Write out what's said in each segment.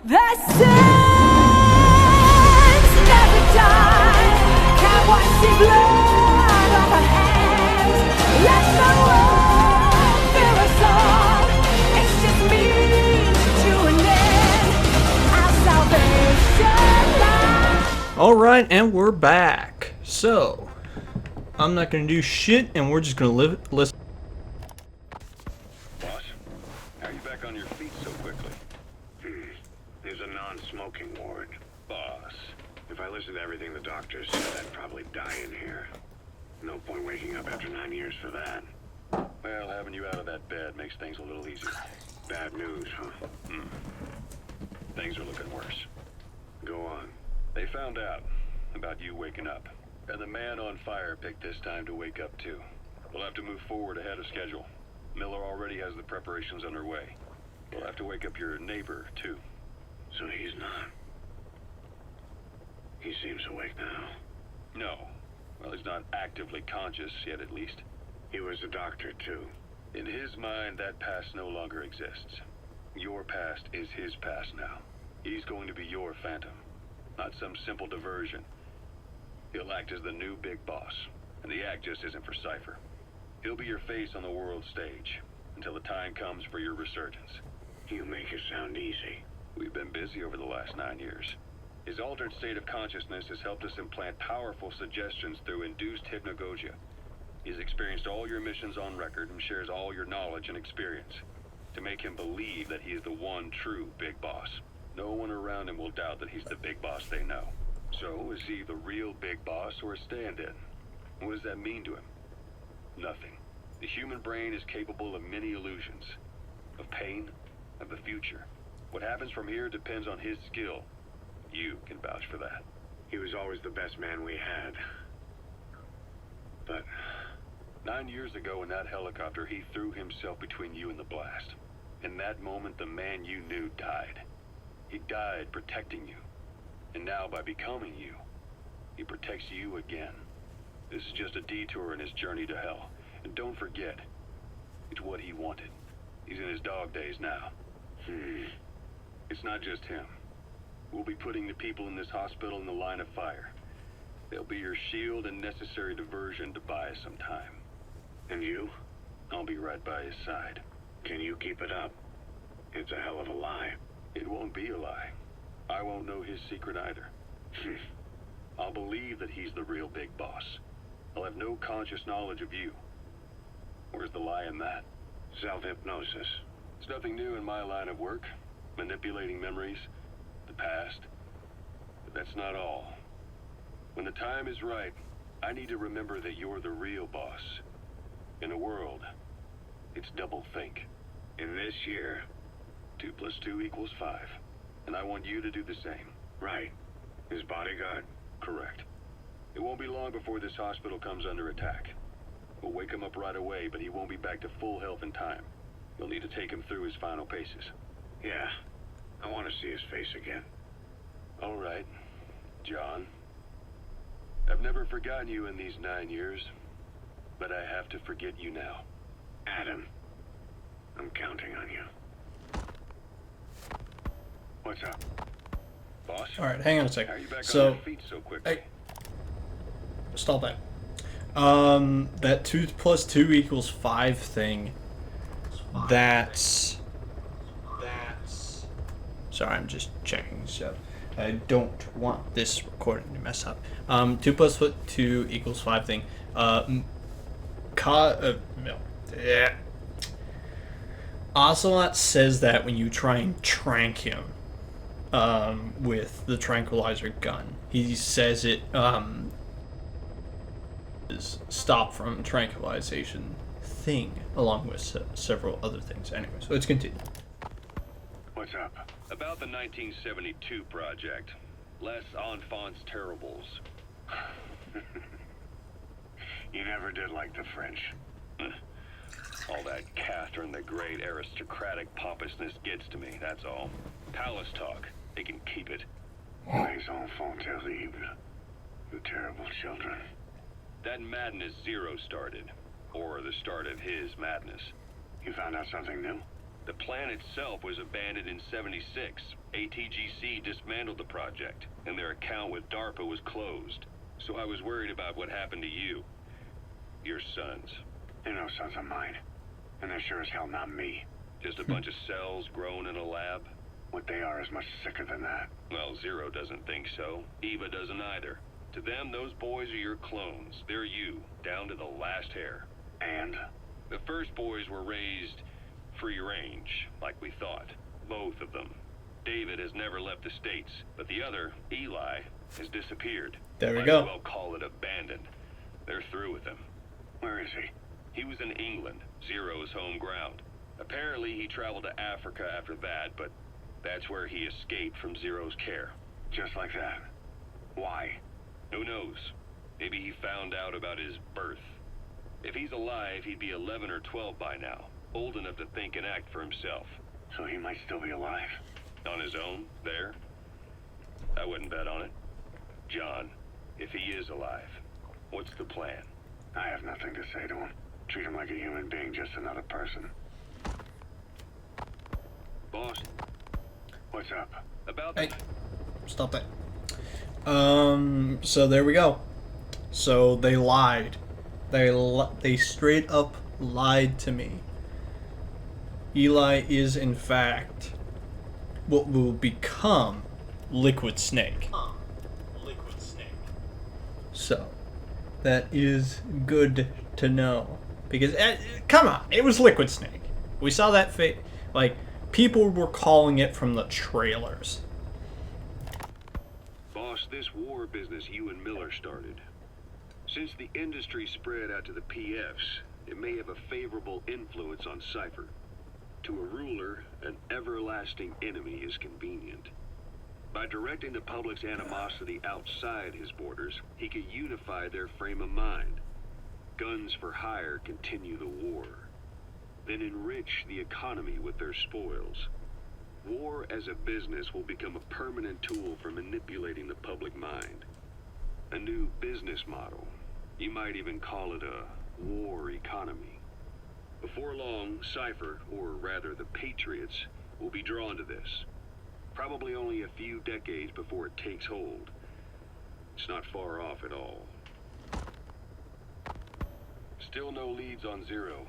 The sins never die. Can't wash the blood off our hands. Let the world fill us all. It's just means to an end. Our salvation lies. Alright, and we're back. So, I'm not gonna do shit, and we're just gonna listen. Boss, how are you back on your feet so quickly? There's a non-smoking ward. Boss. If I listen to everything the doctor said, I'd probably die in here. No point waking up after 9 years for that. Well, having you out of that bed makes things a little easier. Bad news, huh? Things are looking worse. Go on. They found out about you waking up, and the man on fire picked this time to wake up too. We'll have to move forward ahead of schedule. Miller already has the preparations underway. We'll have to wake up your neighbor too. So he's not. He seems awake now. No. Well, he's not actively conscious yet, at least. He was a doctor, too. In his mind, that past no longer exists. Your past is his past now. He's going to be your phantom, not some simple diversion. He'll act as the new big boss, and the act just isn't for Cypher. He'll be your face on the world stage until the time comes for your resurgence. You make it sound easy. We've been busy over the last 9 years. His altered state of consciousness has helped us implant powerful suggestions through induced hypnagogia. He's experienced all your missions on record and shares all your knowledge and experience to make him believe that he is the one true big boss. No one around him will doubt that he's the big boss they know. So, is he the real big boss or a stand-in? What does that mean to him? Nothing. The human brain is capable of many illusions. Of pain, of the future. What happens from here depends on his skill. You can vouch for that. He was always the best man we had. But 9 years ago in that helicopter, he threw himself between you and the blast. In that moment, the man you knew died. He died protecting you. And now, by becoming you, he protects you again. This is just a detour in his journey to hell. And don't forget, it's what he wanted. He's in his dog days now. It's not just him. We'll be putting the people in this hospital in the line of fire. They'll be your shield and necessary diversion to buy us some time. And you? I'll be right by his side. Can you keep it up? It's a hell of a lie. It won't be a lie. I won't know his secret either. I'll believe that he's the real big boss. I'll have no conscious knowledge of you. Where's the lie in that? Self-hypnosis. It's nothing new in my line of work. Manipulating memories, the past. But that's not all. When the time is right, I need to remember that you're the real boss. In a world, it's double think. In this year. 2 + 2 = 5. And I want you to do the same. Right. His bodyguard? Correct. It won't be long before this hospital comes under attack. We'll wake him up right away, but he won't be back to full health in time. You'll need to take him through his final paces. Yeah. I want to see his face again. All right, John. I've never forgotten you in these 9 years, but I have to forget you now. Adam, I'm counting on you. What's up? Boss? Alright, hang on a How second. are you back on So, your feet so quickly? hey, stop that. That 2 + 2 = 5 thing. That's. Sorry, I'm just checking stuff. I don't want this recording to mess up. 2 + 2 = 5 thing. Ocelot says that when you try and trank him with the tranquilizer gun, he says it is stop from tranquilization thing, along with several other things. Anyway, so let's continue. What's up? About the 1972 project. Les Enfants Terribles. You never did like the French. All that Catherine the Great aristocratic pompousness gets to me, that's all. Palace talk. They can keep it. Les enfants terribles. You terrible children. That madness Zero started. Or the start of his madness. You found out something new? The plan itself was abandoned in '76. ATGC dismantled the project, and their account with DARPA was closed. So I was worried about what happened to you. Your sons. They're no sons of mine. And they're sure as hell not me. Just a bunch of cells grown in a lab? What they are is much sicker than that. Well, Zero doesn't think so. Eva doesn't either. To them, those boys are your clones. They're you, down to the last hair. And? The first boys were raised free range, like we thought. Both of them. David has never left the States, but the other, Eli, has disappeared. There we Might go. as well call it abandoned. They're through with him. Where is he? He was in England, Zero's home ground. Apparently he traveled to Africa after that, but that's where he escaped from Zero's care. Just like that. Why? Who knows? Maybe he found out about his birth. If he's alive, he'd be 11 or 12 by now, old enough to think and act for himself. So he might still be alive. On his own, there? I wouldn't bet on it. John, if he is alive, what's the plan? I have nothing to say to him. Treat him like a human being, just another person. Boss, What's up? about Hey, that. stop that. So there we go. So they lied. They straight up lied to me. Eli is in fact what will become Liquid Snake. So that is good to know because come on, it was Liquid Snake. We saw that like people were calling it from the trailers. Boss, this war business you and Miller started. Since the industry spread out to the PFs, it may have a favorable influence on Cypher. To a ruler, an everlasting enemy is convenient. By directing the public's animosity outside his borders, he could unify their frame of mind. Guns for hire continue the war. Then enrich the economy with their spoils. War as a business will become a permanent tool for manipulating the public mind. A new business model. You might even call it a war economy. Before long, Cypher, or rather the Patriots, will be drawn to this. Probably only a few decades before it takes hold. It's not far off at all. Still no leads on Zero.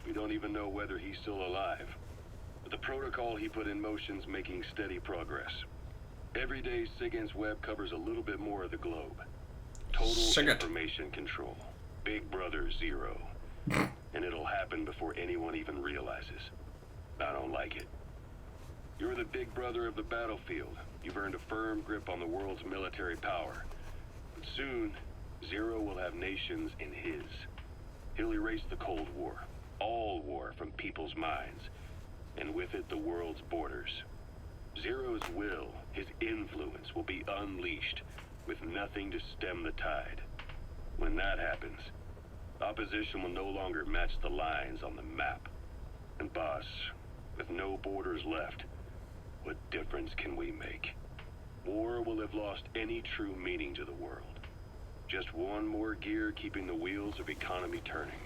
We don't even know whether he's still alive. But the protocol he put in motion's making steady progress. Every day, SIGINT's web covers a little bit more of the globe. Total SIGINT. information control. Big Brother Zero. And it'll happen before anyone even realizes. I don't like it. You're the big brother of the battlefield. You've earned a firm grip on the world's military power. But soon, Zero will have nations in his. He'll erase the Cold War. All war from people's minds. And with it, the world's borders. Zero's will, his influence, will be unleashed, with nothing to stem the tide. When that happens, opposition will no longer match the lines on the map. And boss, with no borders left, what difference can we make? War will have lost any true meaning to the world. Just one more gear keeping the wheels of economy turning.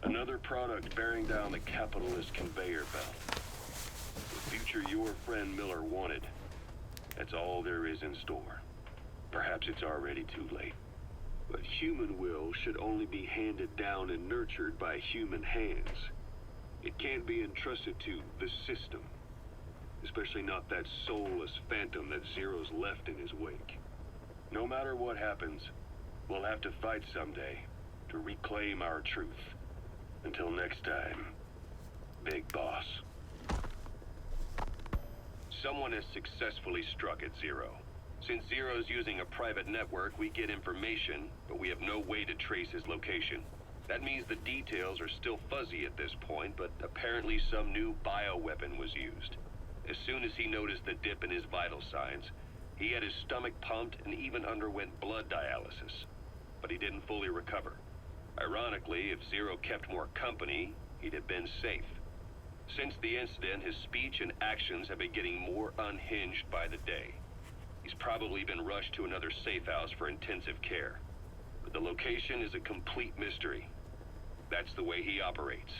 Another product bearing down the capitalist conveyor belt. The future your friend Miller wanted. That's all there is in store. Perhaps it's already too late. But human will should only be handed down and nurtured by human hands. It can't be entrusted to the system. Especially not that soulless phantom that Zero's left in his wake. No matter what happens, we'll have to fight someday to reclaim our truth. Until next time, Big Boss. Someone has successfully struck at Zero. Since Zero's using a private network, we get information, but we have no way to trace his location. That means the details are still fuzzy at this point, but apparently some new bioweapon was used. As soon as he noticed the dip in his vital signs, he had his stomach pumped and even underwent blood dialysis. But he didn't fully recover. Ironically, if Zero kept more company, he'd have been safe. Since the incident, his speech and actions have been getting more unhinged by the day. He's probably been rushed to another safe house for intensive care. But the location is a complete mystery. That's the way he operates.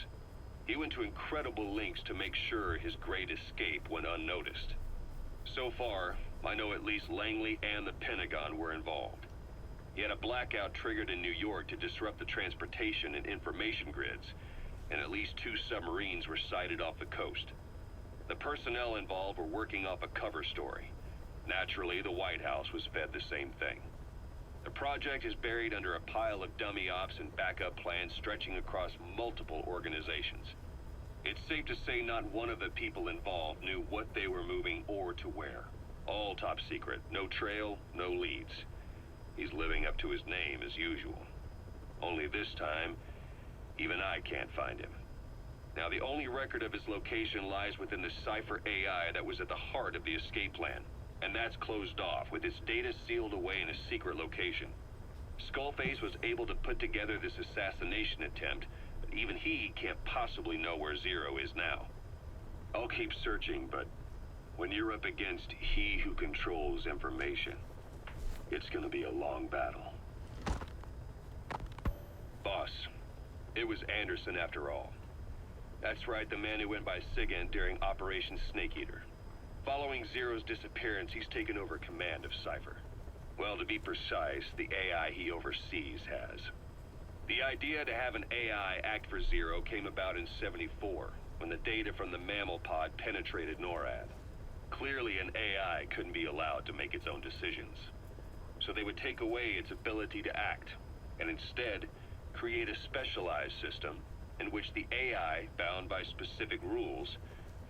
He went to incredible lengths to make sure his great escape went unnoticed. So far, I know at least Langley and the Pentagon were involved. He had a blackout triggered in New York to disrupt the transportation and information grids, and at least 2 submarines were sighted off the coast. The personnel involved were working off a cover story. Naturally, the White House was fed the same thing. The project is buried under a pile of dummy ops and backup plans stretching across multiple organizations. It's safe to say not one of the people involved knew what they were moving or to where. All top secret, no trail, no leads. He's living up to his name as usual. Only this time, even I can't find him. Now, the only record of his location lies within the Cypher AI that was at the heart of the escape plan, and that's closed off, with its data sealed away in a secret location. Skullface was able to put together this assassination attempt, but even he can't possibly know where Zero is now. I'll keep searching, but when you're up against he who controls information, it's gonna be a long battle. Boss, it was Anderson after all. That's right, the man who went by SIGINT during Operation Snake Eater. Following Zero's disappearance, he's taken over command of Cypher. Well, to be precise, the AI he oversees has. The idea to have an AI act for Zero came about in '74, when the data from the mammal pod penetrated NORAD. Clearly, an AI couldn't be allowed to make its own decisions. So they would take away its ability to act, and instead, create a specialized system in which the AI, bound by specific rules,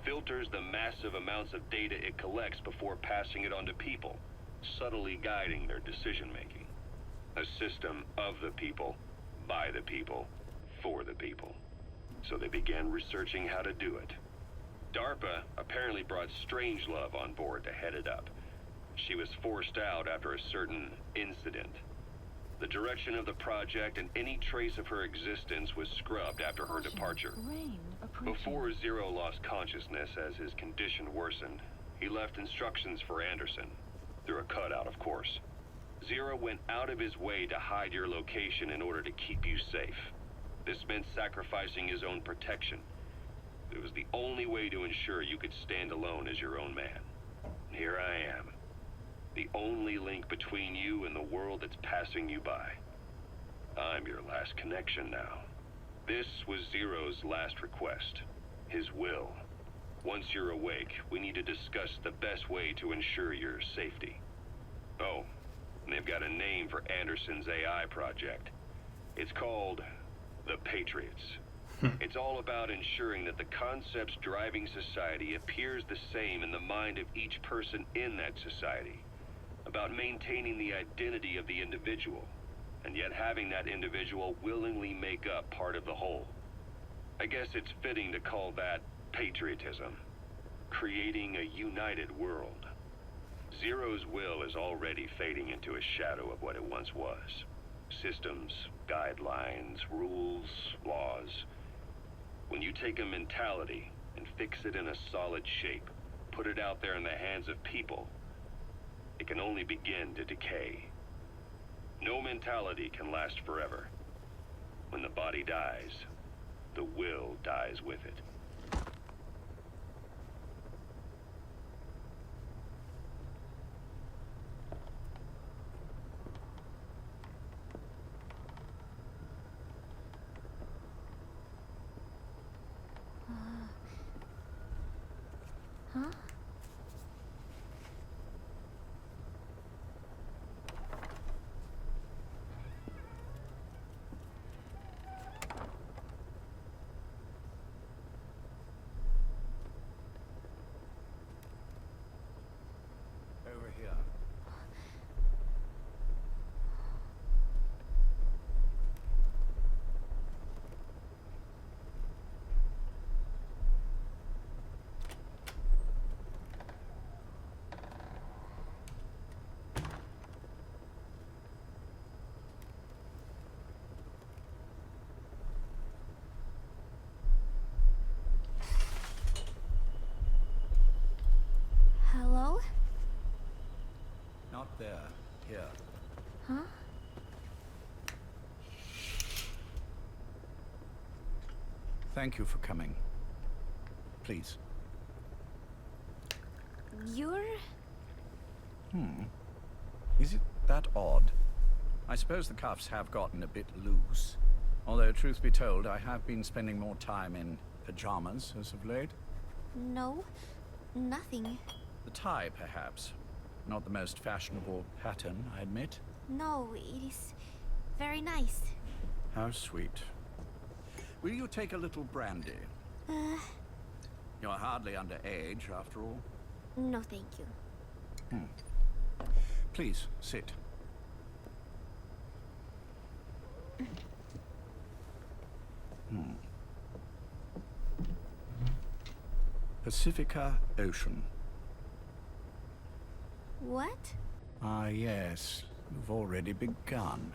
filters the massive amounts of data it collects before passing it on to people, subtly guiding their decision-making. A system of the people, by the people, for the people. So they began researching how to do it. DARPA apparently brought Strangelove on board to head it up. She was forced out after a certain incident. The direction of the project and any trace of her existence was scrubbed after her departure. Before Zero lost consciousness as his condition worsened, he left instructions for Anderson, through a cutout, of course. Zero went out of his way to hide your location in order to keep you safe. This meant sacrificing his own protection. It was the only way to ensure you could stand alone as your own man. Here I am. The only link between you and the world that's passing you by. I'm your last connection now. This was Zero's last request. His will. Once you're awake, we need to discuss the best way to ensure your safety. Oh, and they've got a name for Anderson's AI project. It's called the Patriots. It's all about ensuring that the concepts driving society appears the same in the mind of each person in that society. About maintaining the identity of the individual, and yet having that individual willingly make up part of the whole. I guess it's fitting to call that patriotism. Creating a united world. Zero's will is already fading into a shadow of what it once was. Systems, guidelines, rules, laws. When you take a mentality and fix it in a solid shape, put it out there in the hands of people, it can only begin to decay. No mentality can last forever. When the body dies, the will dies with it. Huh? Over here. Hello? Not there. Here. Huh? Thank you for coming. Please. You're... Is it that odd? I suppose the cuffs have gotten a bit loose. Although, truth be told, I have been spending more time in pajamas as of late. No, nothing. The tie, perhaps. Not the most fashionable pattern, I admit. No, it is very nice. How sweet. Will you take a little brandy? You're hardly underage, after all. No, thank you. Please, sit. Pacifica Ocean. What? Ah, yes. You've already begun.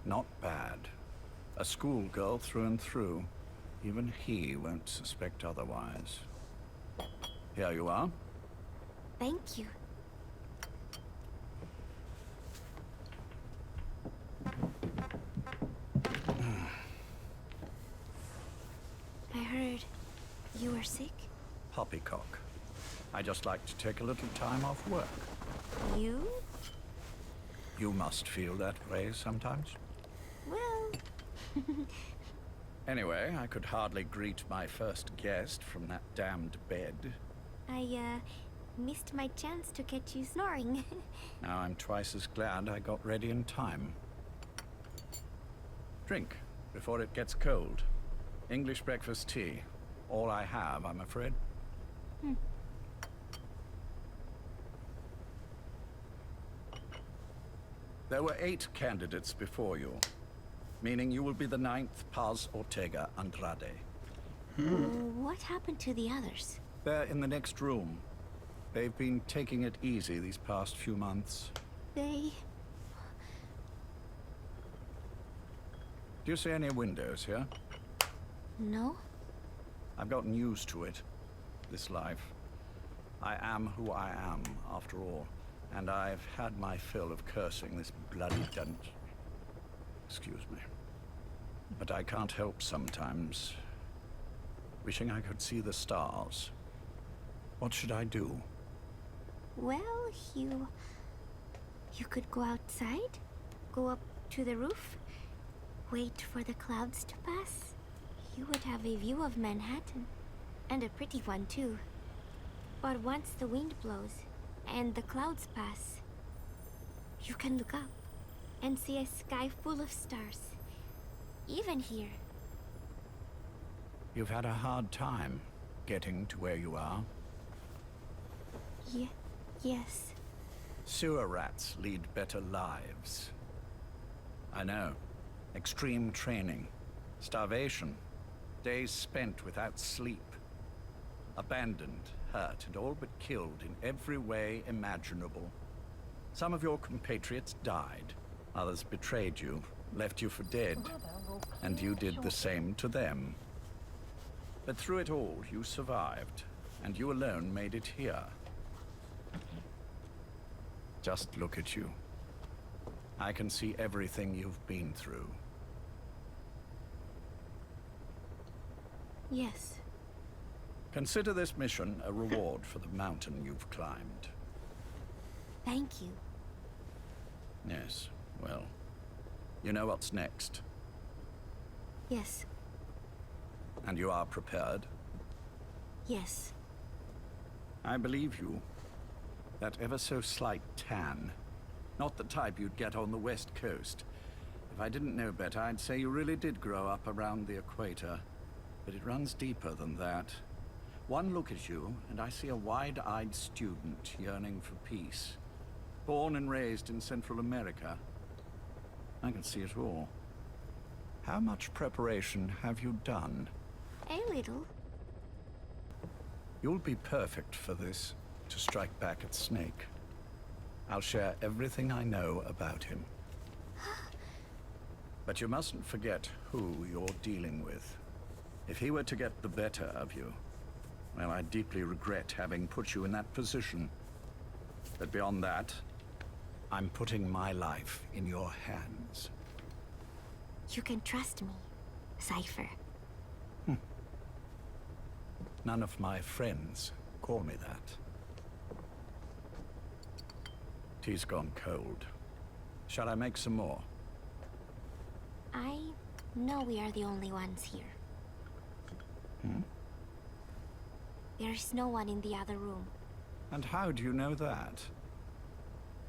Not bad. A schoolgirl through and through. Even he won't suspect otherwise. Here you are. Thank you. I heard you were sick. Poppycock. I just like to take a little time off work. You? You must feel that way sometimes. Well, Anyway, I could hardly greet my first guest from that damned bed. I missed my chance to catch you snoring. Now I'm twice as glad I got ready in time. Drink before it gets cold. English breakfast tea. All I have, I'm afraid. There were 8 candidates before you, meaning you will be the 9th Paz Ortega Andrade. What happened to the others? They're in the next room. They've been taking it easy these past few months. They... Do you see any windows here? No? I've gotten used to it, this life. I am who I am, after all. And I've had my fill of cursing this bloody dunce. Excuse me. But I can't help sometimes wishing I could see the stars. What should I do? Well, you could go outside, go up to the roof, wait for the clouds to pass. You would have a view of Manhattan, and a pretty one too. But once the wind blows and the clouds pass, you can look up and see a sky full of stars, even here. You've had a hard time getting to where you are. Yes. Sewer rats lead better lives. I know. Extreme training, starvation, days spent without sleep. Abandoned, hurt, and all but killed in every way imaginable. Some of your compatriots died. Others betrayed you, left you for dead. And you did the same to them. But through it all, you survived. And you alone made it here. Just look at you. I can see everything you've been through. Yes. Consider this mission a reward for the mountain you've climbed. Thank you. Yes, well, you know what's next. Yes. And you are prepared. Yes. I believe you. That ever so slight tan. Not the type you'd get on the West Coast. If I didn't know better, I'd say you really did grow up around the equator. But it runs deeper than that. One look at you, and I see a wide-eyed student yearning for peace. Born and raised in Central America. I can see it all. How much preparation have you done? A little. You'll be perfect for this, to strike back at Snake. I'll share everything I know about him. But you mustn't forget who you're dealing with. If he were to get the better of you, well, I deeply regret having put you in that position. But beyond that, I'm putting my life in your hands. You can trust me, Cypher. None of my friends call me that. Tea's gone cold. Shall I make some more? I know we are the only ones here. There is no one in the other room. And how do you know that?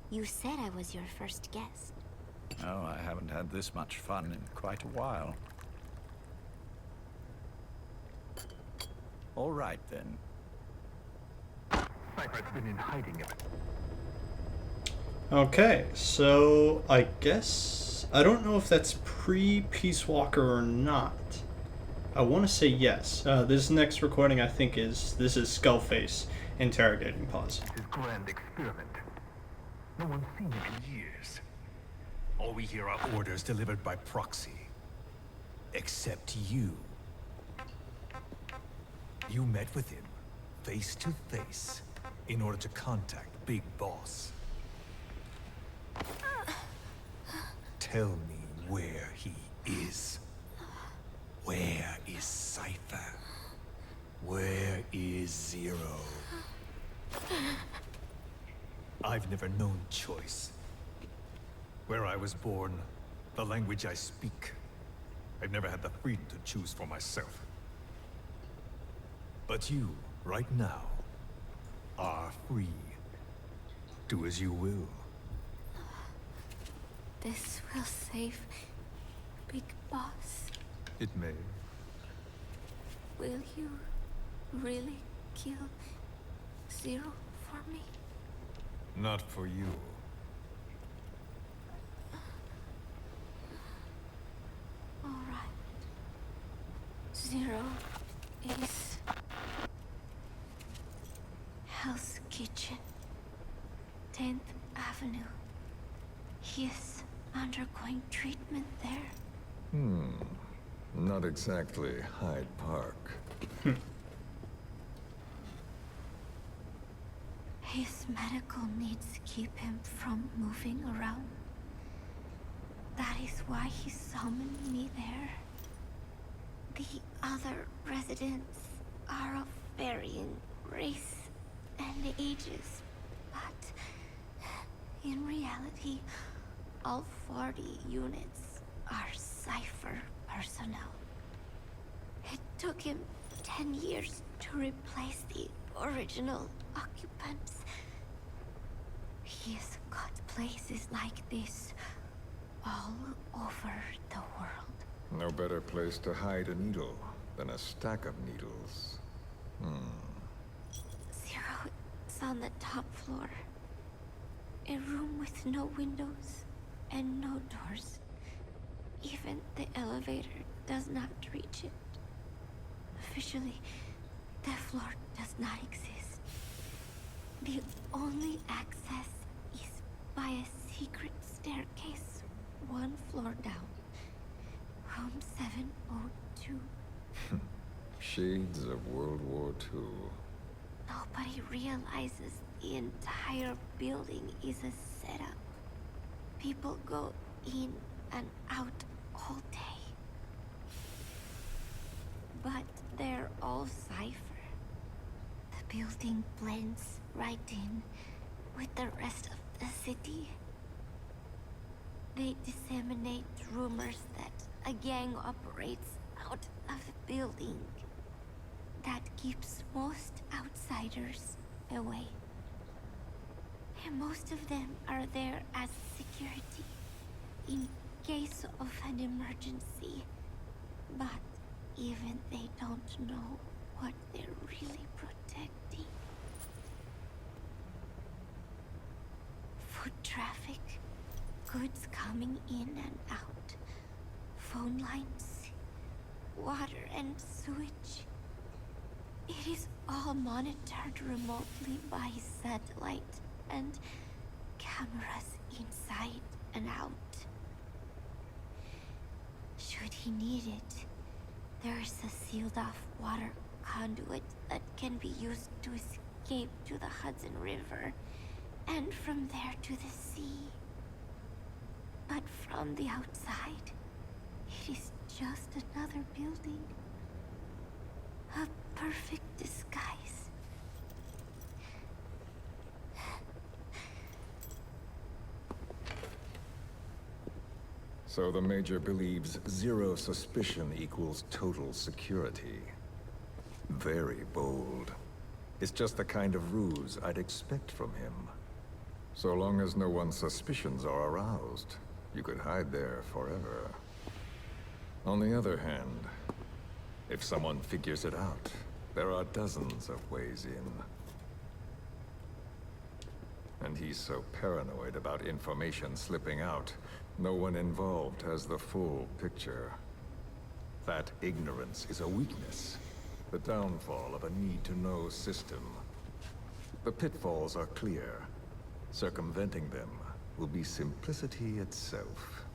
You said I was your first guest. Oh, I haven't had this much fun in quite a while. All right, then. Cypher's been in hiding. Okay, so I guess I don't know if that's pre-Peace Walker or not. I want to say yes. This next recording I think is Skullface interrogating Pause. His grand experiment. No one's seen it in years. All we hear are orders delivered by proxy. Except you. You met with him, face to face, in order to contact Big Boss. Tell me where he is. Where is Cypher? Where is Zero? I've never known choice. Where I was born, the language I speak, I've never had the freedom to choose for myself. But you, right now, are free. Do as you will. This will save Big Boss. It may. Will you really kill Zero for me? Not for you. All right. Zero is Hell's Kitchen, 10th Avenue. He is undergoing treatment there. Not exactly Hyde Park. His medical needs keep him from moving around. That is why he summoned me there. The other residents are of varying race and ages, but in reality, all 40 units are Cypher personnel. It took him 10 years to replace the original occupants. He has got places like this all over the world. No better place to hide a needle than a stack of needles. Zero is on the top floor. A room with no windows and no doors. Even the elevator does not reach it. Officially, the floor does not exist. The only access is by a secret staircase 1 floor down. Room 702. Shades of World War II. Nobody realizes the entire building is a setup. People go in and out all day. But they're all Cypher. The building blends right in with the rest of the city. They disseminate rumors that a gang operates out of the building that keeps most outsiders away. And most of them are there as security in case of an emergency. But even they don't know what they're really protecting. Foot traffic, goods coming in and out, phone lines, water and sewage. It is all monitored remotely by satellite and cameras inside and out. Should he need it, there is a sealed-off water conduit that can be used to escape to the Hudson River, and from there to the sea. But from the outside, It is just another building. A perfect disguise. So the Major believes zero suspicion equals total security. Very bold. It's just the kind of ruse I'd expect from him. So long as no one's suspicions are aroused, you could hide there forever. On the other hand, if someone figures it out, there are dozens of ways in. And he's so paranoid about information slipping out, no one involved has the full picture. That ignorance is a weakness, the downfall of a need-to-know system. The pitfalls are clear. Circumventing them will be simplicity itself.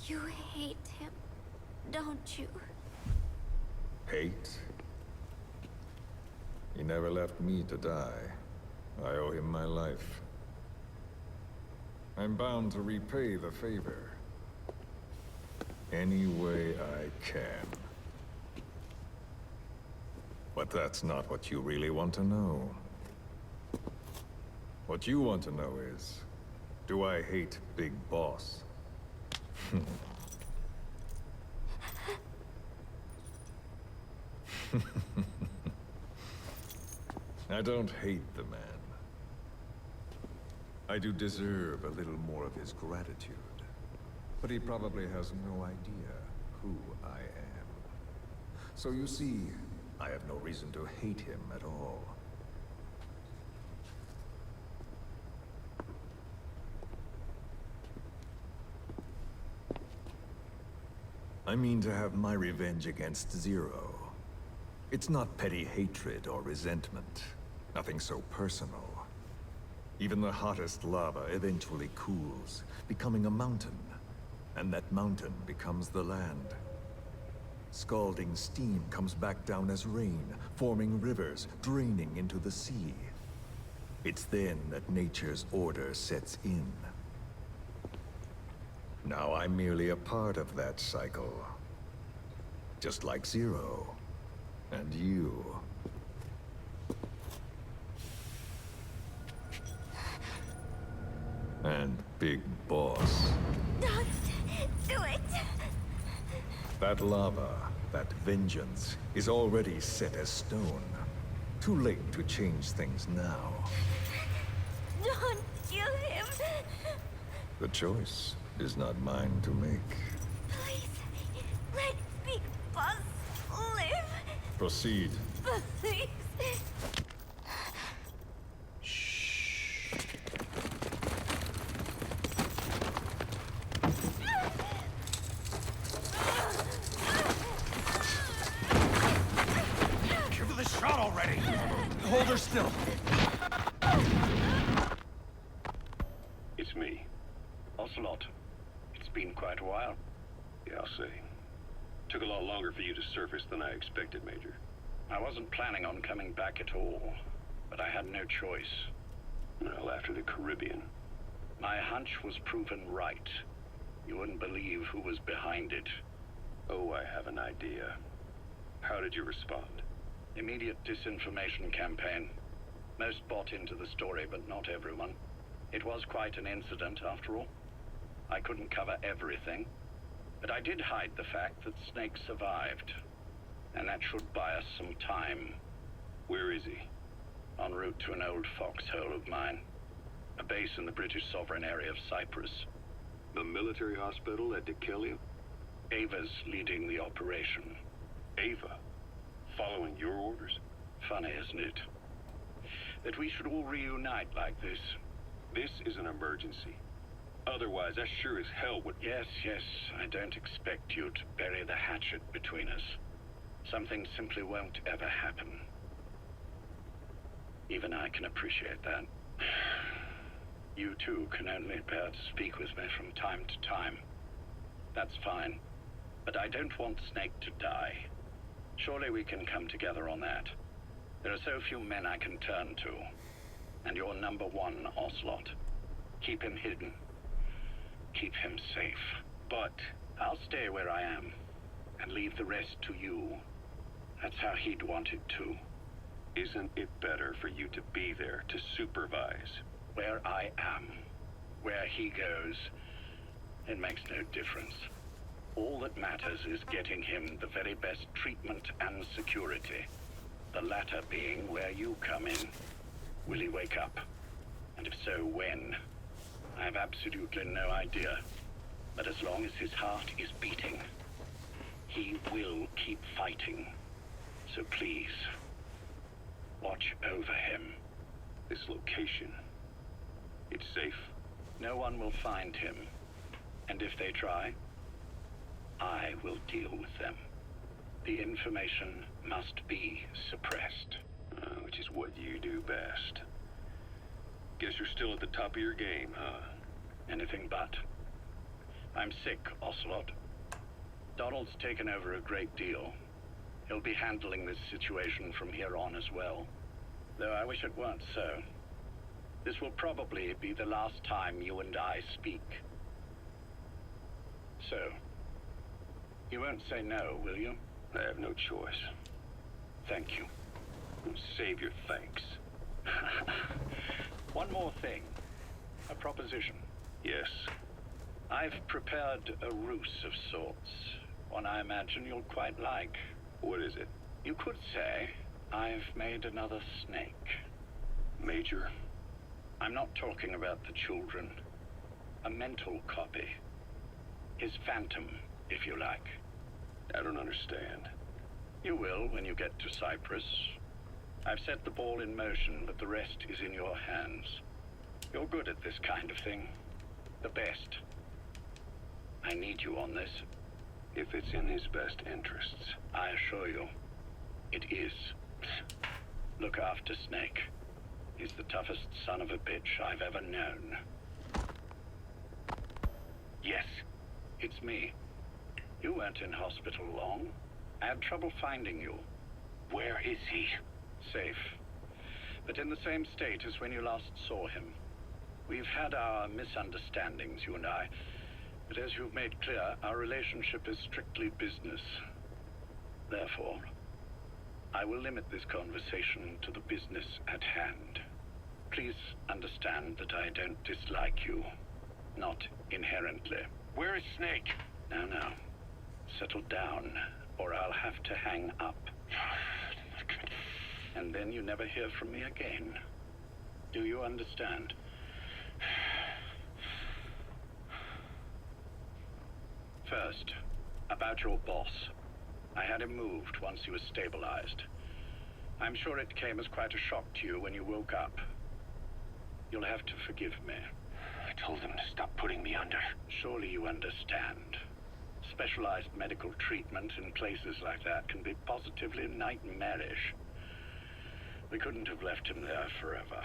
You hate him, don't you? Hate? He never left me to die. I owe him my life. I'm bound to repay the favor. Any way I can. But that's not what you really want to know. What you want to know is, do I hate Big Boss? I don't hate the man. I do deserve a little more of his gratitude. But he probably has no idea who I am. So you see, I have no reason to hate him at all. I mean to have my revenge against Zero. It's not petty hatred or resentment. Nothing so personal. Even the hottest lava eventually cools, becoming a mountain. And that mountain becomes the land. Scalding steam comes back down as rain, forming rivers, draining into the sea. It's then that nature's order sets in. Now I'm merely a part of that cycle. Just like Zero. And you. And Big Boss. Don't do it! That lava, that vengeance, is already set as stone. Too late to change things now. Don't kill him! The choice is not mine to make. Please, let Big Boss live! Proceed. Please! Give her the shot already! Hold her still. It's me, Ocelot. It's been quite a while. Yeah, I'll say. Took a lot longer for you to surface than I expected, Major. I wasn't planning on coming back at all, but I had no choice. Well, after the Caribbean. My hunch was proven right. You wouldn't believe who was behind it. Oh, I have an idea. How did you respond? Immediate disinformation campaign. Most bought into the story, but not everyone. It was quite an incident, after all. I couldn't cover everything, but I did hide the fact that Snake survived. And that should buy us some time. Where is he? En route to an old foxhole of mine. A base in the British sovereign area of Cyprus. The military hospital at Deucalion? Ava's leading the operation. Ava? Following your orders? Funny, isn't it? That we should all reunite like this. This is an emergency. Otherwise, I sure as hell would... Yes, I don't expect you to bury the hatchet between us. Something simply won't ever happen. Even I can appreciate that. You too can only bear to speak with me from time to time. That's fine. But I don't want Snake to die. Surely we can come together on that. There are so few men I can turn to. And you're number one, Ocelot. Keep him hidden. Keep him safe. But I'll stay where I am and leave the rest to you. That's how he'd want it too. Isn't it better for you to be there to supervise? Where I am, where he goes, it makes no difference. All that matters is getting him the very best treatment and security. The latter being where you come in. Will he wake up? And if so, when? I have absolutely no idea. But as long as his heart is beating, he will keep fighting. So please, watch over him. This location, it's safe? No one will find him. And if they try, I will deal with them. The information must be suppressed. Which is what you do best. Guess you're still at the top of your game, huh? Anything but. I'm sick, Ocelot. Donald's taken over a great deal. He'll be handling this situation from here on as well. Though I wish it weren't so. This will probably be the last time you and I speak. So, you won't say no, will you? I have no choice. Thank you. Save your thanks. One more thing. A proposition. Yes. I've prepared a ruse of sorts. One I imagine you'll quite like. What is it? You could say I've made another Snake. Major? I'm not talking about the children. A mental copy. His phantom, if you like. I don't understand. You will when you get to Cyprus. I've set the ball in motion, but the rest is in your hands. You're good at this kind of thing. The best. I need you on this. If it's in his best interests. I assure you, it is. Look after Snake. He's the toughest son of a bitch I've ever known. Yes, it's me. You weren't in hospital long. I had trouble finding you. Where is he? Safe. But in the same state as when you last saw him. We've had our misunderstandings, you and I. But as you've made clear, our relationship is strictly business. Therefore, I will limit this conversation to the business at hand. Please understand that I don't dislike you. Not inherently. Where is Snake? Now. Settle down, or I'll have to hang up. And then you never hear from me again. Do you understand? First, about your boss. I had him moved once he was stabilized. I'm sure it came as quite a shock to you when you woke up. You'll have to forgive me. I told him to stop putting me under. Surely you understand. Specialized medical treatment in places like that can be positively nightmarish. We couldn't have left him there forever.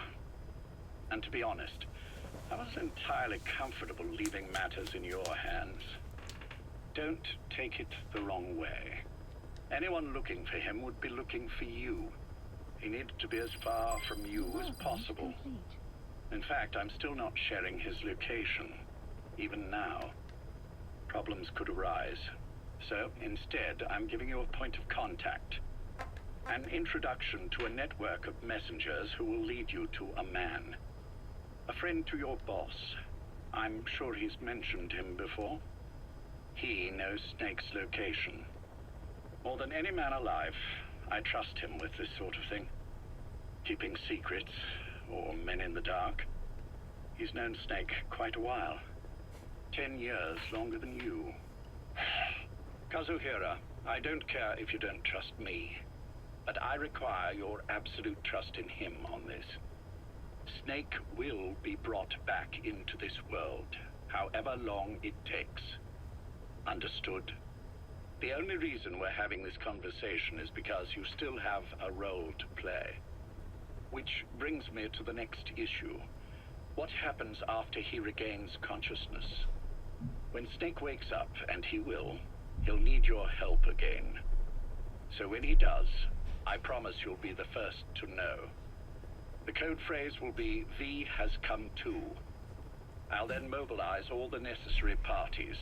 And to be honest, I wasn't entirely comfortable leaving matters in your hands. Don't take it the wrong way. Anyone looking for him would be looking for you. He needed to be as far from you as possible. In fact, I'm still not sharing his location, even now. Problems could arise. So, instead, I'm giving you a point of contact. An introduction to a network of messengers who will lead you to a man. A friend to your boss. I'm sure he's mentioned him before. He knows Snake's location. More than any man alive, I trust him with this sort of thing. Keeping secrets, or men in the dark. He's known Snake quite a while. 10 years longer than you. Kazuhira, I don't care if you don't trust me, but I require your absolute trust in him on this. Snake will be brought back into this world, however long it takes. Understood? The only reason we're having this conversation is because you still have a role to play. Which brings me to the next issue. What happens after he regains consciousness? When Snake wakes up, and he will, he'll need your help again. So when he does, I promise you'll be the first to know. The code phrase will be V has come to. I'll then mobilize all the necessary parties.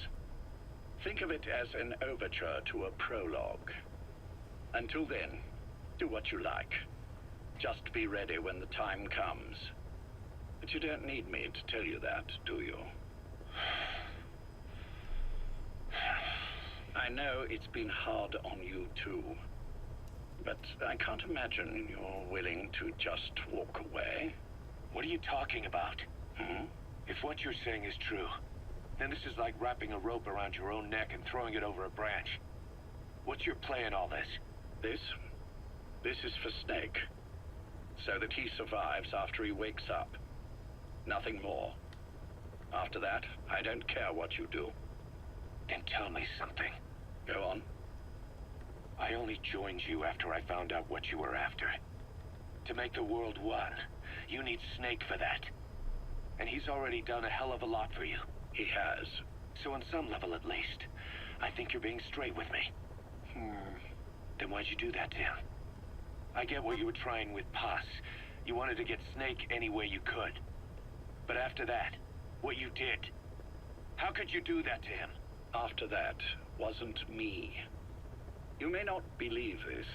Think of it as an overture to a prologue. Until then, do what you like. Just be ready when the time comes. But you don't need me to tell you that, do you? I know it's been hard on you too. But I can't imagine you're willing to just walk away. What are you talking about? If what you're saying is true, then this is like wrapping a rope around your own neck and throwing it over a branch. What's your play in all this? This is for Snake. So that he survives after he wakes up. Nothing more. After that, I don't care what you do. Then tell me something. Go on. I only joined you after I found out what you were after. To make the world one, you need Snake for that. And he's already done a hell of a lot for you. He has. So on some level at least, I think you're being straight with me. Then why'd you do that to him? I get what you were trying with Paz. You wanted to get Snake any way you could. But after that, what you did, how could you do that to him? After that wasn't me. You may not believe this,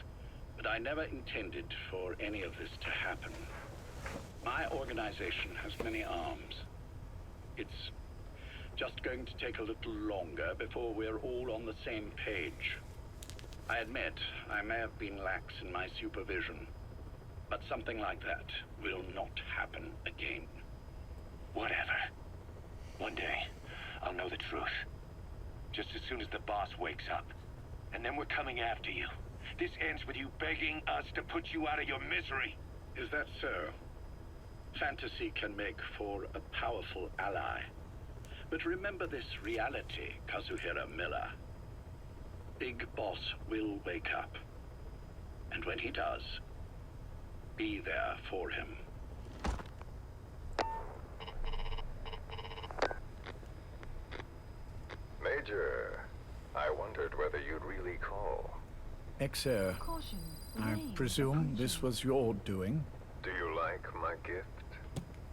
but I never intended for any of this to happen. My organization has many arms. It's just going to take a little longer before we're all on the same page. I admit I may have been lax in my supervision, but something like that will not happen again. Whatever. One day, I'll know the truth. Just as soon as the boss wakes up. And then we're coming after you. This ends with you begging us to put you out of your misery. Is that so? Fantasy can make for a powerful ally. But remember this reality, Kazuhira Miller. Big Boss will wake up. And when he does, be there for him. Major, I wondered whether you'd really call. Exer, Caution. I Rain presume approaching. this was your doing? Do you like my gift?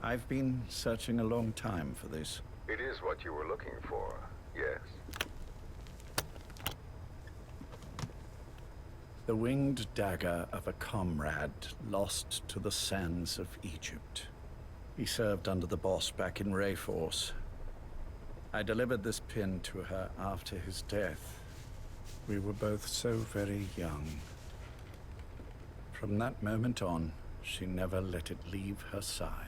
I've been searching a long time for this. It is what you were looking for, yes. The winged dagger of a comrade lost to the sands of Egypt. He served under the boss back in Rayforce. I delivered this pin to her after his death. We were both so very young. From that moment on, she never let it leave her side.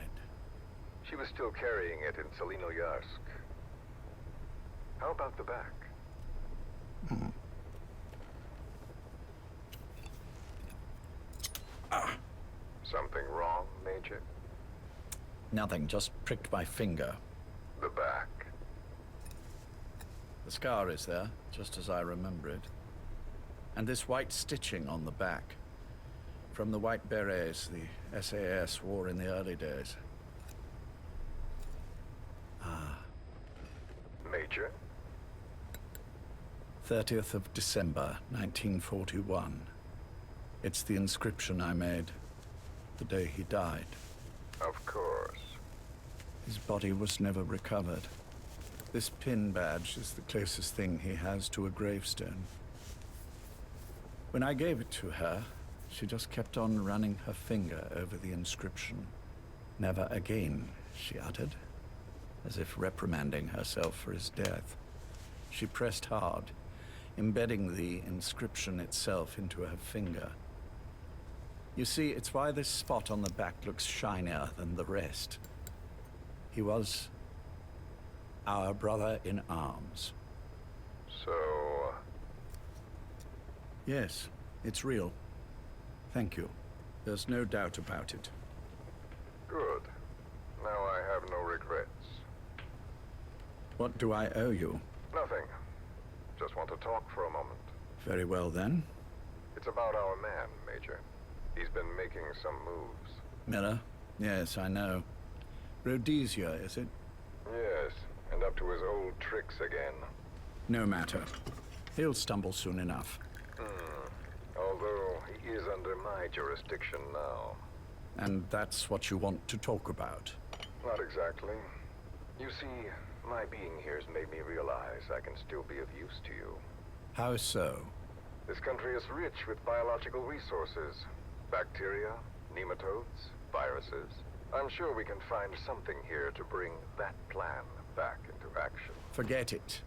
She was still carrying it in Selinoyarsk. How about the back? Something wrong, Major? Nothing, just pricked my finger. The back. The scar is there, just as I remember it. And this white stitching on the back. From the white berets the SAS wore in the early days. Major? 30th of December, 1941. It's the inscription I made the day he died. Of course. His body was never recovered. This pin badge is the closest thing he has to a gravestone. When I gave it to her, she just kept on running her finger over the inscription. Never again, she uttered, as if reprimanding herself for his death. She pressed hard, embedding the inscription itself into her finger. You see, it's why this spot on the back looks shinier than the rest. He was our brother in arms. So, Yes, it's real. Thank you. There's no doubt about it. good. Now I have no regrets. What do I owe you? Nothing. Just want to talk for a moment. Very well then. It's about our man, Major. He's been making some moves. Miller? Yes, I know. Rhodesia, is it? Yes, and up to his old tricks again. No matter. He'll stumble soon enough. Although he is under my jurisdiction now. And that's what you want to talk about? Not exactly. You see, my being here's made me realize I can still be of use to you. How so? This country is rich with biological resources. Bacteria, nematodes, viruses. I'm sure we can find something here to bring that plan back into action. Forget it.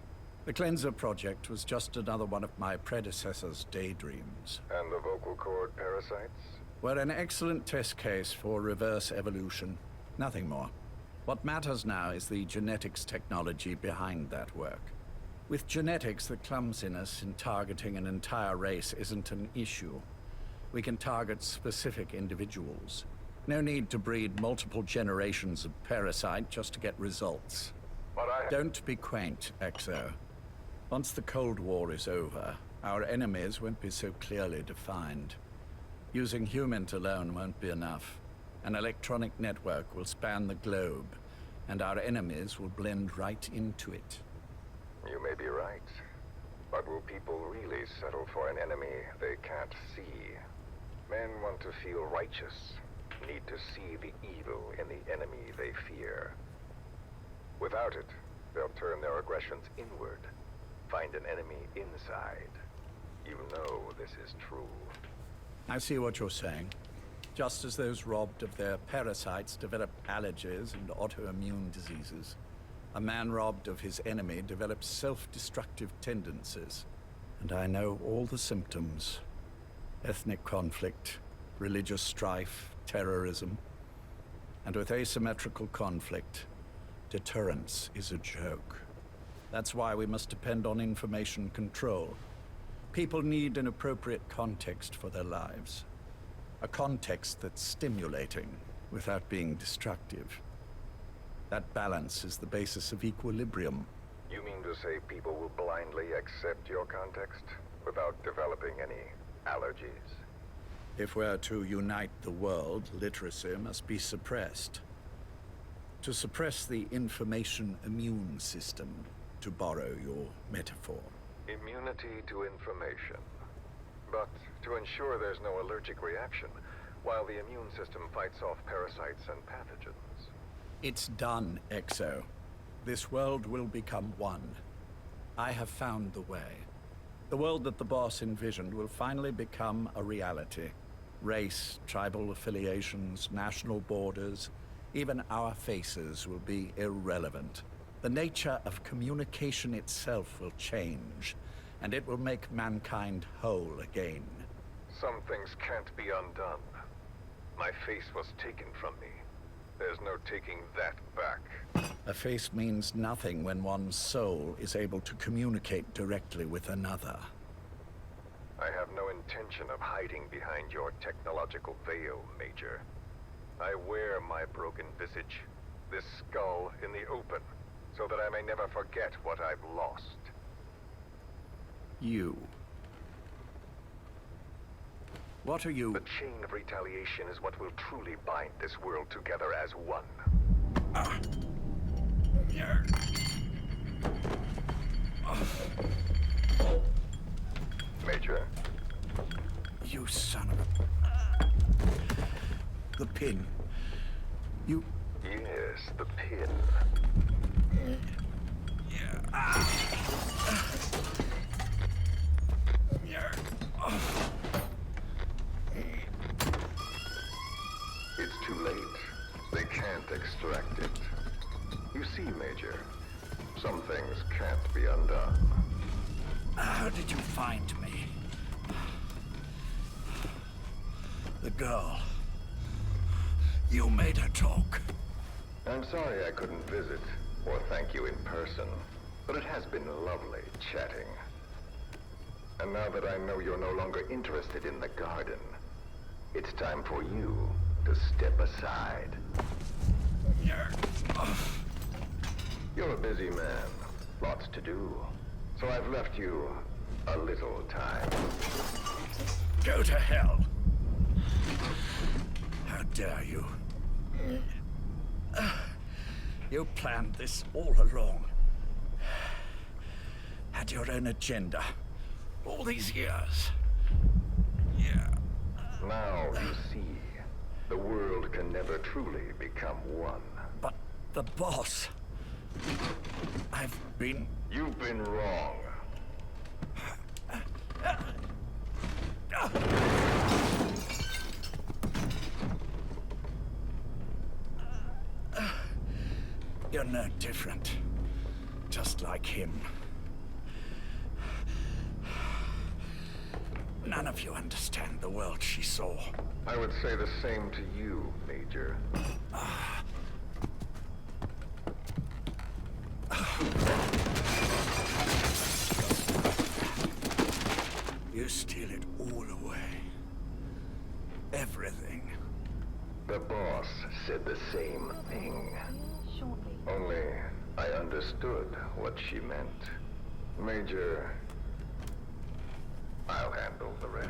The Cleanser Project was just another one of my predecessor's daydreams. And the vocal cord parasites? Were an excellent test case for reverse evolution. Nothing more. What matters now is the genetics technology behind that work. With genetics, the clumsiness in targeting an entire race isn't an issue. We can target specific individuals. No need to breed multiple generations of parasite just to get results. But Don't be quaint, Exo. Once the Cold War is over, our enemies won't be so clearly defined. Using humans alone won't be enough. An electronic network will span the globe, and our enemies will blend right into it. You may be right. But will people really settle for an enemy they can't see? Men want to feel righteous, need to see the evil in the enemy they fear. Without it, they'll turn their aggressions inward, find an enemy inside. You know this is true. I see what you're saying. Just as those robbed of their parasites develop allergies and autoimmune diseases, a man robbed of his enemy develops self-destructive tendencies. And I know all the symptoms. Ethnic conflict, religious strife, terrorism. And with asymmetrical conflict, deterrence is a joke. That's why we must depend on information control. People need an appropriate context for their lives. A context that's stimulating without being destructive. That balance is the basis of equilibrium. You mean to say people will blindly accept your context without developing any allergies? If we're to unite the world, literacy must be suppressed. To suppress the information immune system, to borrow your metaphor. Immunity to information. But to ensure there's no allergic reaction, while the immune system fights off parasites and pathogens. It's done, Exo. This world will become one. I have found the way. The world that the boss envisioned will finally become a reality. Race, tribal affiliations, national borders, even our faces will be irrelevant. The nature of communication itself will change, and it will make mankind whole again. Some things can't be undone. My face was taken from me. There's no taking that back. A face means nothing when one's soul is able to communicate directly with another. I have no intention of hiding behind your technological veil, Major. I wear my broken visage, this skull in the open, so that I may never forget what I've lost. You. What are you? The chain of retaliation is what will truly bind this world together as one. Major? You son of a... The pin. You... Yes, the pin. It's too late. They can't extract it. You see, Major, some things can't be undone. How did you find me? The girl. You made her talk. I'm sorry I couldn't visit or thank you in person, but it has been lovely chatting. And now that I know you're no longer interested in the garden, it's time for you to step aside. You're a busy man, lots to do, so I've left you a little time. Go to hell. How dare you? You planned this all along. Had your own agenda. All these years. Yeah. Now you see, The world can never truly become one. But the boss... I've been... You've been wrong. You're no different. Just like him. None of you understand the world she saw. I would say the same to you, Major. You steal it all away. Everything. The boss said the same thing. Only I understood what she meant. Major, I'll handle the rest.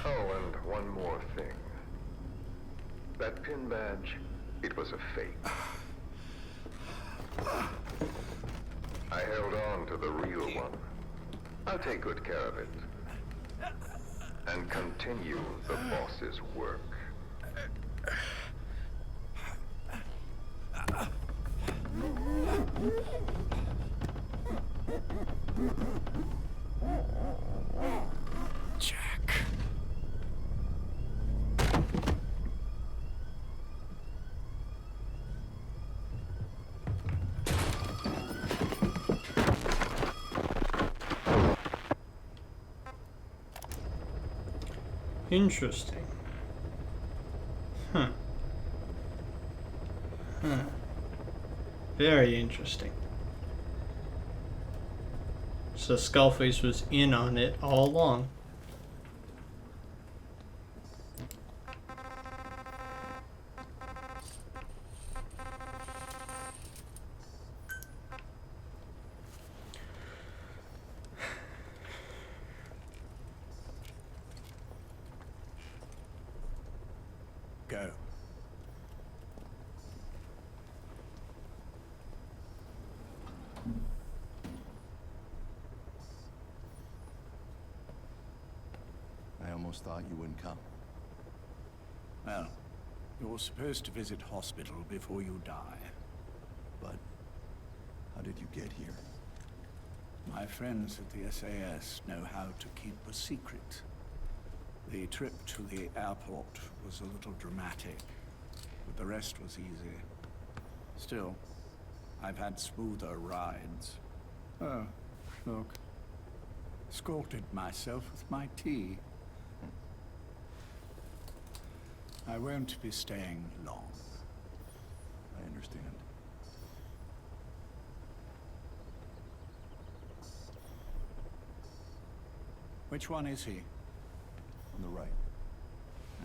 Oh, and one more thing. That pin badge, it was a fake. I held on to the real one. I'll take good care of it. And continue the boss's work. Jack. Interesting. Huh. Very interesting. So Skullface was in on it all along. Go. I almost thought you wouldn't come. Well, you're supposed to visit hospital before you die. But how did you get here? My friends at the SAS know how to keep a secret. The trip to the airport was a little dramatic, but the rest was easy. Still, I've had smoother rides. Oh, look. Escorted myself with my tea. I won't be staying long. I understand. Which one is he? On the right.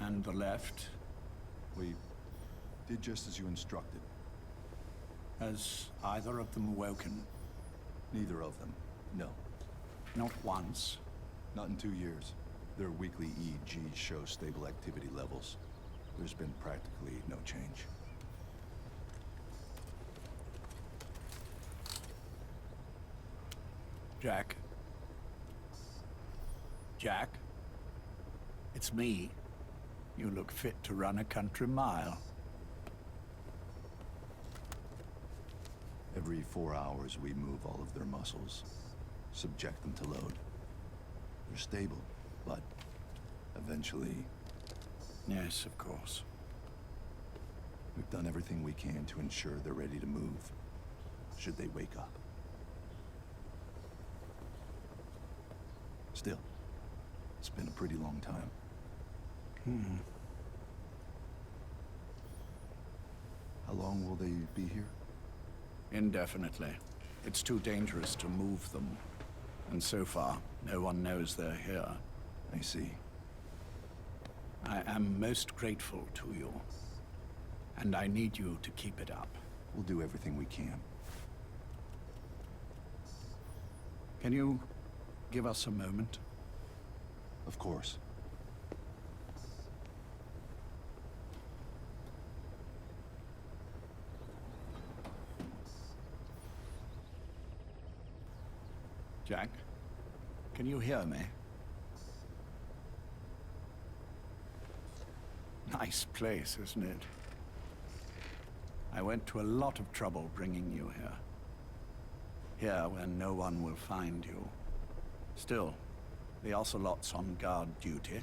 And the left? We did just as you instructed. Has either of them woken? Neither of them. No. Not once. Not in 2 years. Their weekly EEGs show stable activity levels. There's been practically no change. Jack? Jack? It's me. You look fit to run a country mile. Every 4 hours we move all of their muscles, subject them to load. They're stable, but eventually... Yes, of course. We've done everything we can to ensure they're ready to move, should they wake up. Still, it's been a pretty long time. How long will they be here? Indefinitely. It's too dangerous to move them. And so far, no one knows they're here. I see. I am most grateful to you. And I need you to keep it up. We'll do everything we can. Can you give us a moment? Of course. Jack, can you hear me? Nice place, isn't it? I went to a lot of trouble bringing you here. Here, where no one will find you. Still, the Ocelot's on guard duty,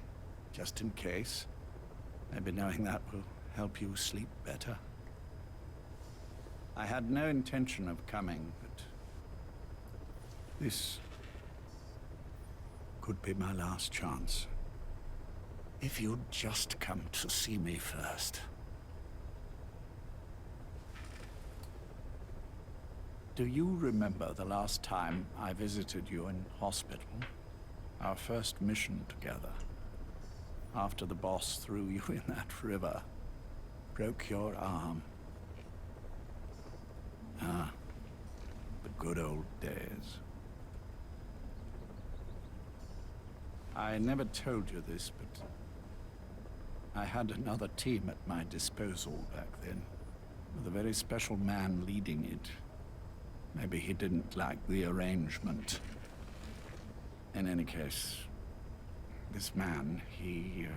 just in case. Maybe knowing that will help you sleep better. I had no intention of coming, but this could be my last chance. If you'd just come to see me first. Do you remember the last time I visited you in hospital? Our first mission together. After the boss threw you in that river. Broke your arm. Ah, the good old days. I never told you this, but I had another team at my disposal back then, with a very special man leading it. Maybe he didn't like the arrangement. In any case, this man, he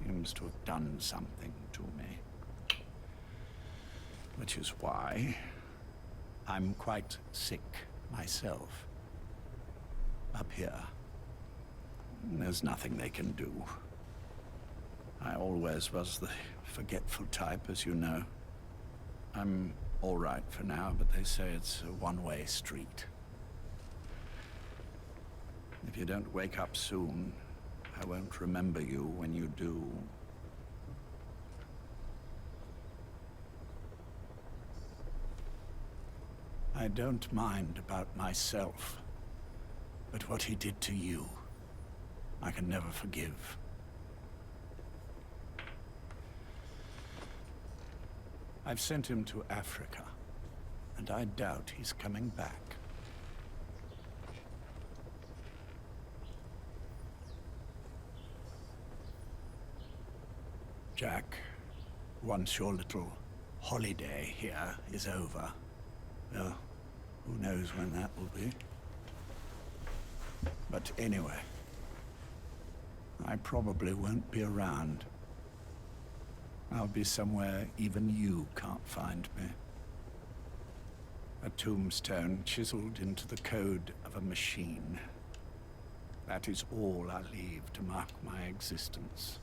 seems to have done something to me. Which is why I'm quite sick myself. Up here, there's nothing they can do. I always was the forgetful type, as you know. I'm all right for now, but they say it's a one-way street. If you don't wake up soon, I won't remember you when you do. I don't mind about myself, but what he did to you, I can never forgive. I've sent him to Africa, and I doubt he's coming back. Jack, once your little holiday here is over, well, who knows when that will be? But anyway, I probably won't be around. I'll be somewhere even you can't find me. A tombstone chiseled into the code of a machine. That is all I leave to mark my existence.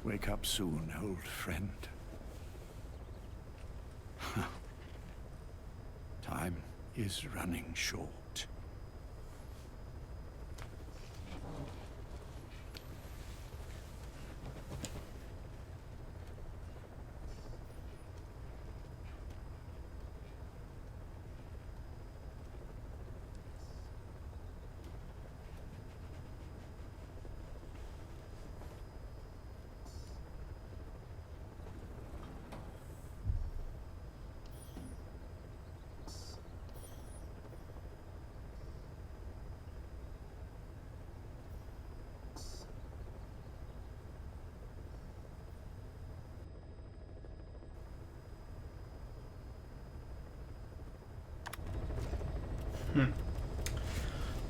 Wake up soon, old friend. Time is running short.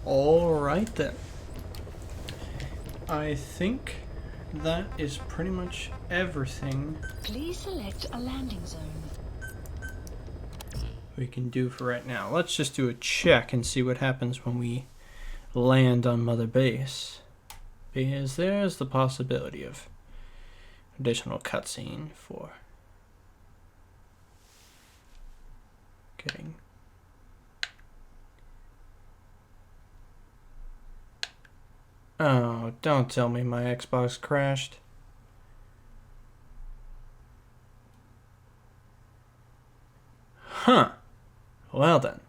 Alright then. I think that is pretty much everything Please select a landing zone. we can do for right now. Let's just do a check and see what happens when we land on Mother Base. Because there's the possibility of additional cutscene for getting... Oh, don't tell me my Xbox crashed. Huh. Well then.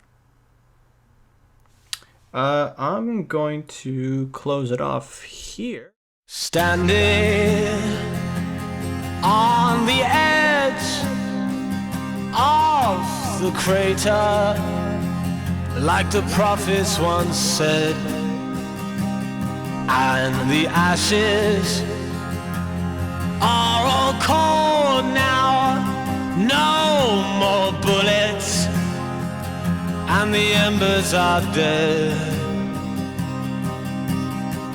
I'm going to close it off here. Standing on the edge of the crater, like the prophets once said, and the ashes are all cold now, no more bullets, and and the embers are dead.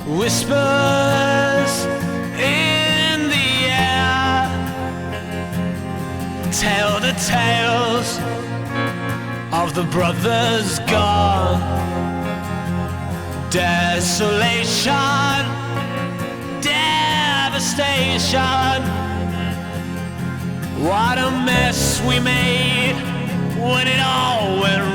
Whispers in the air tell the tales of the brothers gone. Desolation, devastation. What a mess we made when it all went wrong.